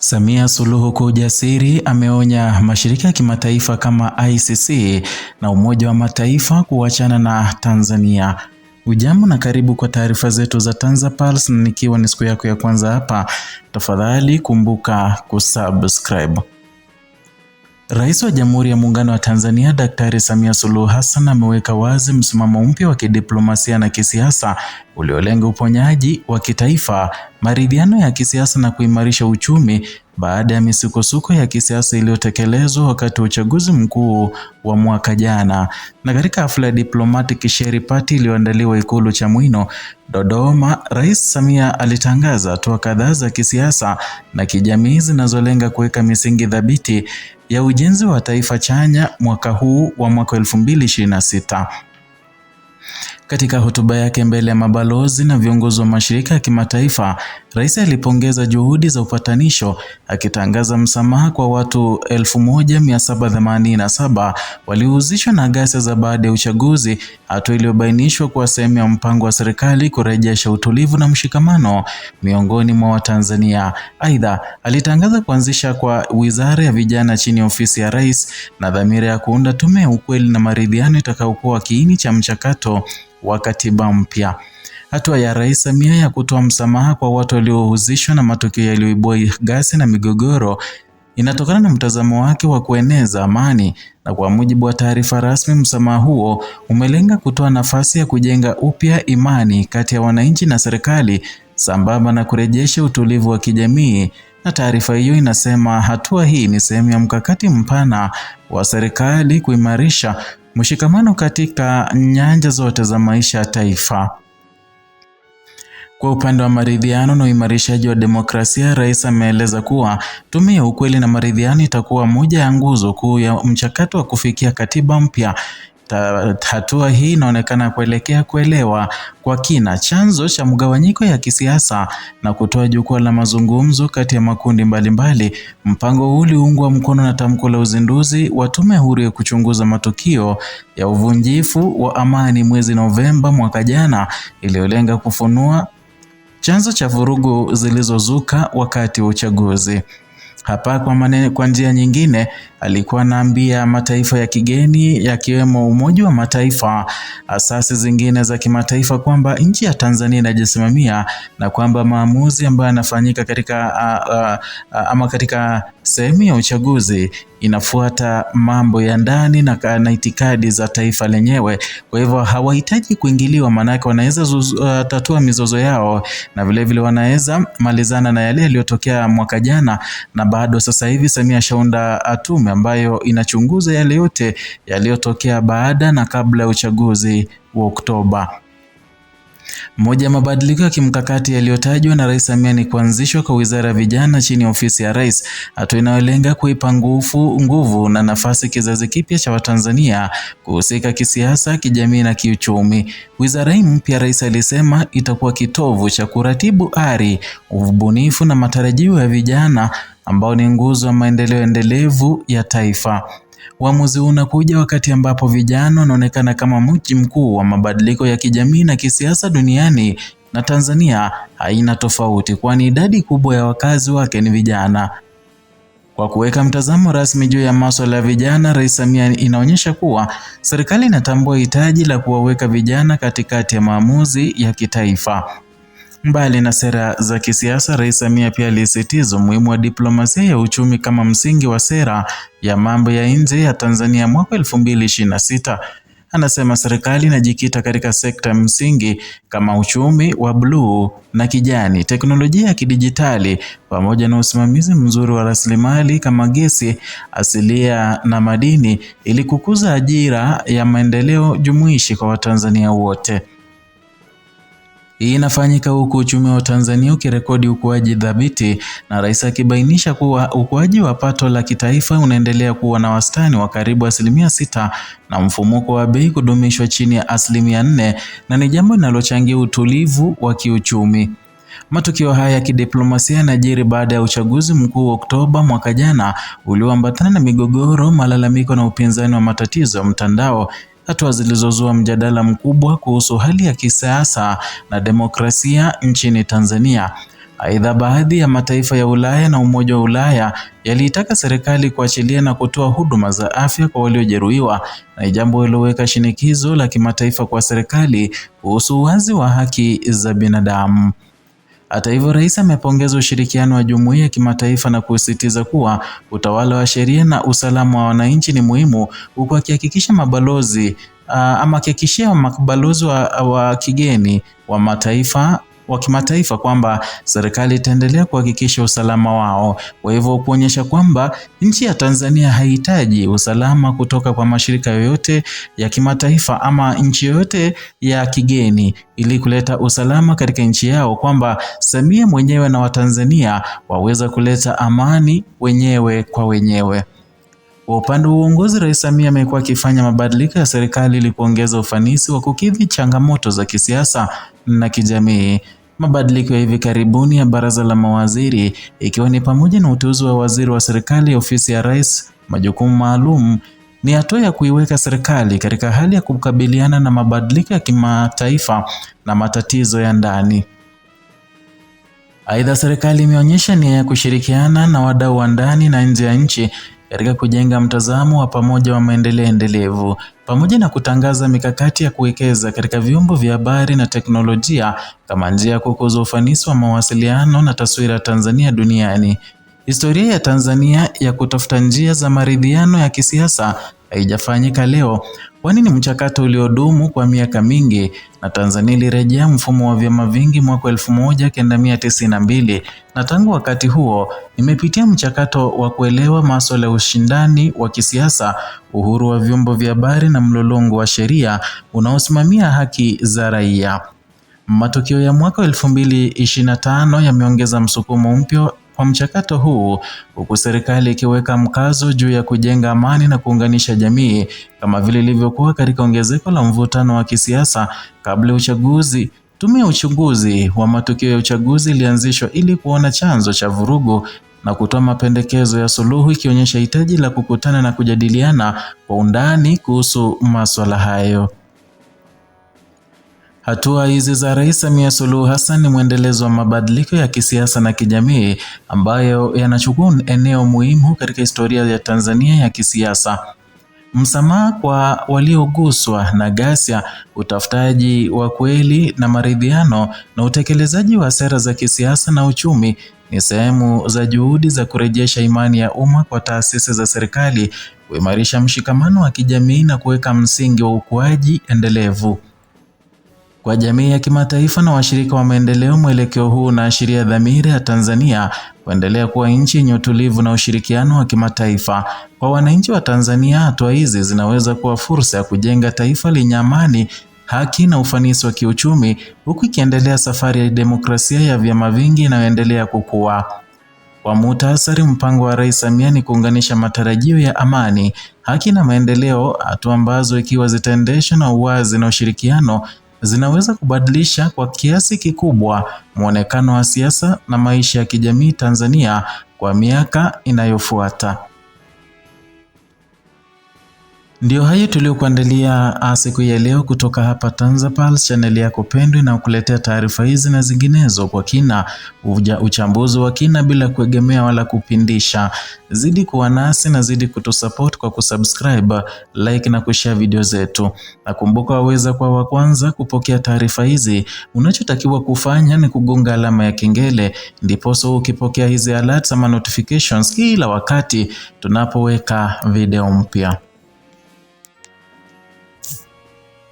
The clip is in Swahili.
Samia Suluhu kwa ujasiri ameonya mashirika ya kimataifa kama ICC na Umoja wa Mataifa kuachana na Tanzania. Ujambo na karibu kwa taarifa zetu za TanzaPulse, na nikiwa ni siku yako ya kwanza hapa, tafadhali kumbuka kusubscribe. Rais wa Jamhuri ya Muungano wa Tanzania Daktari Samia Suluhu Hassan ameweka wazi msimamo mpya wa kidiplomasia na kisiasa uliolenga uponyaji wa kitaifa, maridhiano ya kisiasa na kuimarisha uchumi baada ya misukosuko ya kisiasa iliyotekelezwa wakati wa uchaguzi mkuu wa mwaka jana. Na katika hafla ya Diplomatic Sherry Party iliyoandaliwa Ikulu Chamwino, Dodoma, Rais Samia alitangaza hatua kadhaa za kisiasa na kijamii zinazolenga kuweka misingi thabiti ya ujenzi wa taifa chanya mwaka huu wa mwaka 2026. Katika hotuba yake mbele ya mabalozi na viongozi wa mashirika ya kimataifa, Rais alipongeza juhudi za upatanisho, akitangaza msamaha kwa watu 1787 waliohusishwa na ghasia za baada ya uchaguzi, hatua iliyobainishwa kuwa sehemu ya mpango wa serikali kurejesha utulivu na mshikamano miongoni mwa Watanzania. Aidha, alitangaza kuanzisha kwa Wizara ya Vijana chini ya ofisi ya Rais na dhamira ya kuunda tume ya ukweli na maridhiano itakayokuwa kiini cha mchakato wa katiba mpya. Hatua ya Rais Samia ya kutoa msamaha kwa watu waliohusishwa na matukio yaliyoibua ghasia na migogoro inatokana na mtazamo wake wa kueneza amani, na kwa mujibu wa taarifa rasmi, msamaha huo umelenga kutoa nafasi ya kujenga upya imani kati ya wananchi na serikali sambamba na kurejesha utulivu wa kijamii. Na taarifa hiyo inasema hatua hii ni sehemu ya mkakati mpana wa serikali kuimarisha mshikamano katika nyanja zote za maisha ya taifa. Kwa upande wa maridhiano na uimarishaji wa demokrasia, Rais ameeleza kuwa tume ya ukweli na maridhiano itakuwa moja ya nguzo kuu ya mchakato wa kufikia katiba mpya. Hatua hii inaonekana kuelekea kuelewa kwa kina chanzo cha mgawanyiko ya kisiasa na kutoa jukwaa la mazungumzo kati ya makundi mbalimbali. Mpango huu uliungwa mkono na tamko la uzinduzi wa tume huru ya kuchunguza matukio ya uvunjifu wa amani mwezi Novemba mwaka jana, iliyolenga kufunua chanzo cha vurugu zilizozuka wakati wa uchaguzi. Hapa kwa njia nyingine, alikuwa anaambia mataifa ya kigeni yakiwemo Umoja wa Mataifa, asasi zingine za kimataifa kwamba nchi ya Tanzania inajisimamia na kwamba maamuzi ambayo yanafanyika katika sehemu ya uchaguzi inafuata mambo ya ndani na itikadi za taifa lenyewe. Kwa hivyo hawahitaji kuingiliwa, maanake wanaweza tatua mizozo yao na vilevile wanaweza malizana na yale yaliyotokea mwaka jana. Na bado sasa hivi Samia shaunda tume ambayo inachunguza yale yote yaliyotokea baada na kabla ya uchaguzi wa Oktoba. Moja ya mabadiliko ya kimkakati yaliyotajwa na Rais Samia ni kuanzishwa kwa Wizara ya Vijana chini ya ofisi ya Rais, hatua inayolenga kuipa nguvu na nafasi kizazi kipya cha Watanzania kuhusika kisiasa, kijamii na kiuchumi. Wizara hii mpya, Rais alisema, itakuwa kitovu cha kuratibu ari, ubunifu na matarajio ya vijana ambao ni nguzo ya maendeleo endelevu ya taifa. Uamuzi unakuja wakati ambapo vijana wanaonekana kama mji mkuu wa mabadiliko ya kijamii na kisiasa duniani, na Tanzania haina tofauti, kwani idadi kubwa ya wakazi wake ni vijana. Kwa kuweka mtazamo rasmi juu ya masuala ya vijana, Rais Samia inaonyesha kuwa serikali inatambua hitaji la kuwaweka vijana katikati ya maamuzi ya kitaifa. Mbali na sera za kisiasa, Rais Samia pia alisisitiza umuhimu wa diplomasia ya uchumi kama msingi wa sera ya mambo ya nje ya Tanzania mwaka 2026. Anasema serikali inajikita katika sekta msingi kama uchumi wa bluu na kijani, teknolojia ya kidijitali, pamoja na usimamizi mzuri wa rasilimali kama gesi asilia na madini, ili kukuza ajira ya maendeleo jumuishi kwa Watanzania wote. Hii inafanyika huku uchumi wa Tanzania ukirekodi ukuaji thabiti, na Rais akibainisha kuwa ukuaji wa pato la kitaifa unaendelea kuwa na wastani wa karibu 6% na mfumuko wa bei kudumishwa chini ya 4%, na ni jambo linalochangia utulivu wa kiuchumi. Matukio haya ya kidiplomasia yanajiri baada ya uchaguzi mkuu wa Oktoba mwaka jana ulioambatana na migogoro, malalamiko na upinzani wa matatizo ya mtandao, hatua zilizozua mjadala mkubwa kuhusu hali ya kisiasa na demokrasia nchini Tanzania. Aidha, baadhi ya mataifa ya Ulaya na Umoja wa Ulaya yaliitaka serikali kuachilia na kutoa huduma za afya kwa waliojeruhiwa, na jambo liloweka shinikizo la kimataifa kwa serikali kuhusu uwazi wa haki za binadamu. Hata hivyo, rais amepongeza ushirikiano wa jumuiya ya kimataifa na kusisitiza kuwa utawala wa sheria na usalama wa wananchi ni muhimu, huku akihakikishia mabalozi wa kigeni wa kimataifa kwamba serikali itaendelea kuhakikisha usalama wao. Kwa hivyo kuonyesha kwamba nchi ya Tanzania haihitaji usalama kutoka kwa mashirika yoyote ya kimataifa ama nchi yoyote ya kigeni ili kuleta usalama katika nchi yao, kwamba Samia mwenyewe na Watanzania waweza kuleta amani wenyewe kwa wenyewe. Kwa upande wa uongozi, Rais Samia amekuwa akifanya mabadiliko ya serikali ili kuongeza ufanisi wa kukidhi changamoto za kisiasa na kijamii. Mabadiliko ya hivi karibuni ya baraza la mawaziri, ikiwa ni pamoja na uteuzi wa waziri wa serikali ya ofisi ya rais, majukumu maalum, ni hatua ya kuiweka serikali katika hali ya kukabiliana na mabadiliko ya kimataifa na matatizo ya ndani. Aidha, serikali imeonyesha nia ya kushirikiana na wadau wa ndani na nje ya nchi katika kujenga mtazamo wa pamoja wa maendeleo endelevu, pamoja na kutangaza mikakati ya kuwekeza katika vyombo vya habari na teknolojia kama njia ya kukuza ufanisi wa mawasiliano na taswira ya Tanzania duniani. Historia ya Tanzania ya kutafuta njia za maridhiano ya kisiasa haijafanyika leo, kwani ni mchakato uliodumu kwa miaka mingi, na Tanzania ilirejea mfumo wa vyama vingi mwaka 1992, na tangu wakati huo imepitia mchakato wa kuelewa masuala ya ushindani wa kisiasa, uhuru wa vyombo vya habari na mlolongo wa sheria unaosimamia haki za raia. Matukio ya mwaka 2025 yameongeza msukumo mpya kwa mchakato huu, huku serikali ikiweka mkazo juu ya kujenga amani na kuunganisha jamii, kama vile ilivyokuwa katika ongezeko la mvutano wa kisiasa kabla ya uchaguzi. Tume ya uchunguzi wa matukio ya uchaguzi ilianzishwa ili kuona chanzo cha vurugu na kutoa mapendekezo ya suluhu, ikionyesha hitaji la kukutana na kujadiliana kwa undani kuhusu masuala hayo. Hatua hizi za Rais Samia Suluhu Hassan ni mwendelezo wa mabadiliko ya kisiasa na kijamii ambayo yanachukua eneo muhimu katika historia ya Tanzania ya kisiasa. Msamaha kwa walioguswa na ghasia, utafutaji wa kweli na maridhiano, na utekelezaji wa sera za kisiasa na uchumi ni sehemu za juhudi za kurejesha imani ya umma kwa taasisi za serikali, kuimarisha mshikamano wa kijamii na kuweka msingi wa ukuaji endelevu. Kwa jamii ya kimataifa na washirika wa maendeleo, mwelekeo huu unaashiria dhamira ya Tanzania kuendelea kuwa nchi yenye utulivu na ushirikiano wa kimataifa. Kwa wananchi wa Tanzania, hatua hizi zinaweza kuwa fursa ya kujenga taifa lenye amani, haki na ufanisi wa kiuchumi, huku ikiendelea safari ya demokrasia ya vyama vingi inayoendelea kukua. Kwa muhtasari, mpango wa Rais Samia ni kuunganisha matarajio ya amani, haki na maendeleo, hatua ambazo ikiwa zitaendeshwa na uwazi na ushirikiano zinaweza kubadilisha kwa kiasi kikubwa muonekano wa siasa na maisha ya kijamii Tanzania kwa miaka inayofuata. Ndio hayo tuliokuandalia siku ya leo kutoka hapa TanzaPulse, channel yako pendwa na kukuletea taarifa hizi na zinginezo kwa kina, uchambuzi wa kina bila kuegemea wala kupindisha. Zidi kuwa nasi na zidi kutusupport kwa kusubscribe, like na kushare video zetu. Nakumbuka waweza kwa wa kwanza kupokea taarifa hizi. Unachotakiwa kufanya ni kugonga alama ya kengele, ndipo ukipokea hizi alerts ama notifications kila wakati tunapoweka video mpya.